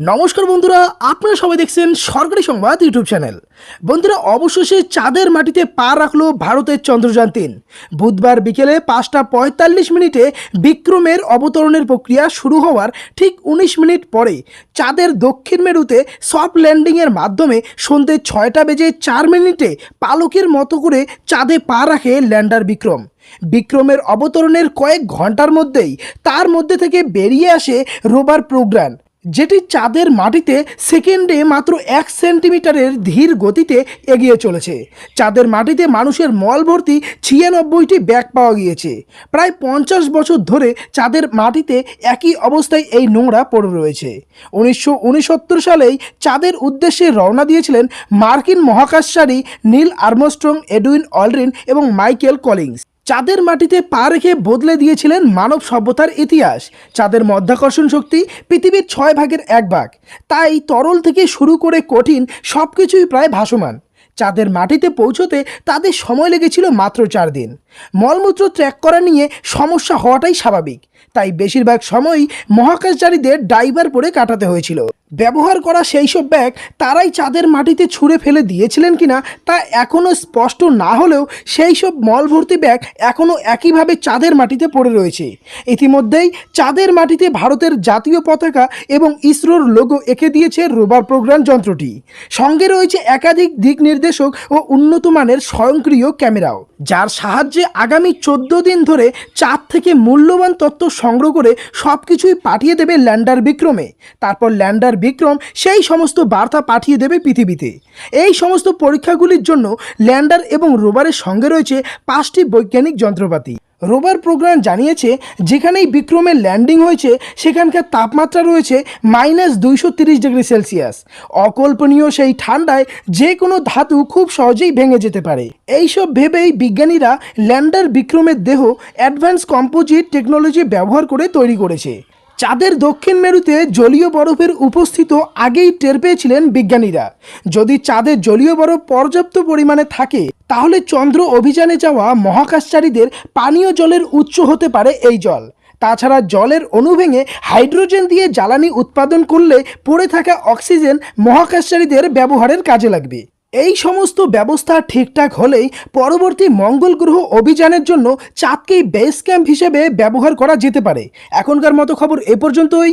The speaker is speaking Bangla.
নমস্কার বন্ধুরা, আপনারা সবাই দেখছেন সরকারি সংবাদ ইউটিউব চ্যানেল। বন্ধুরা, অবশেষে চাঁদের মাটিতে পা রাখলো ভারতের চন্দ্রযান-3। বুধবার বিকেলে 5টা 45 বিক্রমের অবতরণের প্রক্রিয়া শুরু হওয়ার ঠিক 19 মিনিট পরে চাঁদের দক্ষিণ মেরুতে সফট ল্যান্ডিংয়ের মাধ্যমে সন্ধ্যে 6টা 4 পালকের মতো করে চাঁদে পা রাখে ল্যান্ডার বিক্রম। বিক্রমের অবতরণের কয়েক ঘন্টার মধ্যেই তার মধ্যে থেকে বেরিয়ে আসে রোভার প্রোগ্রাম, যেটি চাঁদের মাটিতে সেকেন্ডে মাত্র 1 সেন্টিমিটারের ধীর গতিতে এগিয়ে চলেছে। চাঁদের মাটিতে মানুষের মল ভর্তি 96টি ব্যাগ পাওয়া গিয়েছে। প্রায় 50 বছর ধরে চাঁদের মাটিতে একই অবস্থায় এই নোংরা পড়ে রয়েছে। 1969 সালেই চাঁদের উদ্দেশ্যে রওনা দিয়েছিলেন মার্কিন মহাকাশচারী নীল আর্মস্ট্রং, এডুইন অলড্রিন এবং মাইকেল কলিন্স। চাঁদের মাটিতে পা রেখে বদলে দিয়েছিলেন মানব সভ্যতার ইতিহাস। চাঁদের মধ্যাকর্ষণ শক্তি পৃথিবীর 6/1 তাই তরল থেকে শুরু করে কঠিন সব কিছুই প্রায় ভাসমান। চাঁদের মাটিতে পৌঁছতে তাদের সময় লেগেছিল মাত্র 4 দিন। মলমূত্র ট্র্যাক করা নিয়ে সমস্যা হওয়াটাই স্বাভাবিক, তাই বেশিরভাগ সময়ই মহাকাশচারীদের ডাইভার পরে কাটাতে হয়েছিল। ব্যবহার করা সেই সব ব্যাগ তারাই চাঁদের মাটিতে ছুঁড়ে ফেলে দিয়েছিলেন কিনা তা এখনও স্পষ্ট না হলেও সেই সব মল ভর্তি ব্যাগ এখনও একইভাবে চাঁদের মাটিতে পড়ে রয়েছে। ইতিমধ্যেই চাঁদের মাটিতে ভারতের জাতীয় পতাকা এবং ইসরোর লোগো এঁকে দিয়েছে রোভার প্রোগ্রাম যন্ত্রটি। সঙ্গে রয়েছে একাধিক দিক নির্দেশক ও উন্নত মানের স্বয়ংক্রিয় ক্যামেরাও, যার সাহায্যে আগামী 14 দিন ধরে চাঁদ থেকে মূল্যবান তথ্য সংগ্রহ করে সব কিছুই পাঠিয়ে দেবে ল্যান্ডার বিক্রমে। তারপর ল্যান্ডার বিক্রম সেই সমস্ত বার্তা পাঠিয়ে দেবে পৃথিবীতে। এই সমস্ত পরীক্ষাগুলির জন্য ল্যান্ডার এবং রোভারের সঙ্গে রয়েছে 5টি বৈজ্ঞানিক যন্ত্রপাতি। রোভার প্রোগ্রাম জানিয়েছে, যেখানেই বিক্রমের ল্যান্ডিং হয়েছে সেখানকার তাপমাত্রা রয়েছে -230°C। অকল্পনীয় সেই ঠান্ডায় যে কোনো ধাতু খুব সহজেই ভেঙে যেতে পারে। এইসব ভেবেই বিজ্ঞানীরা ল্যান্ডার বিক্রমের দেহ অ্যাডভান্স কম্পোজিট টেকনোলজি ব্যবহার করে তৈরি করেছে। চাঁদের দক্ষিণ মেরুতে জলীয় বরফের উপস্থিত আগেই টের পেয়েছিলেন বিজ্ঞানীরা। যদি চাঁদের জলীয় বরফ পর্যাপ্ত পরিমাণে থাকে তাহলে চন্দ্র অভিযানে যাওয়া মহাকাশচারীদের পানীয় জলের উৎস হতে পারে এই জল। তাছাড়া জলের অণু ভেঙে হাইড্রোজেন দিয়ে জ্বালানি উৎপাদন করলে পড়ে থাকা অক্সিজেন মহাকাশচারীদের ব্যবহারের কাজে লাগবে। এই সমস্ত ব্যবস্থা ঠিকঠাক হলেই পরবর্তী মঙ্গল গ্রহ অভিযানের জন্য চাঁদকেই বেস ক্যাম্প হিসেবে ব্যবহার করা যেতে পারে। এখনকার মতো খবর এ পর্যন্তই।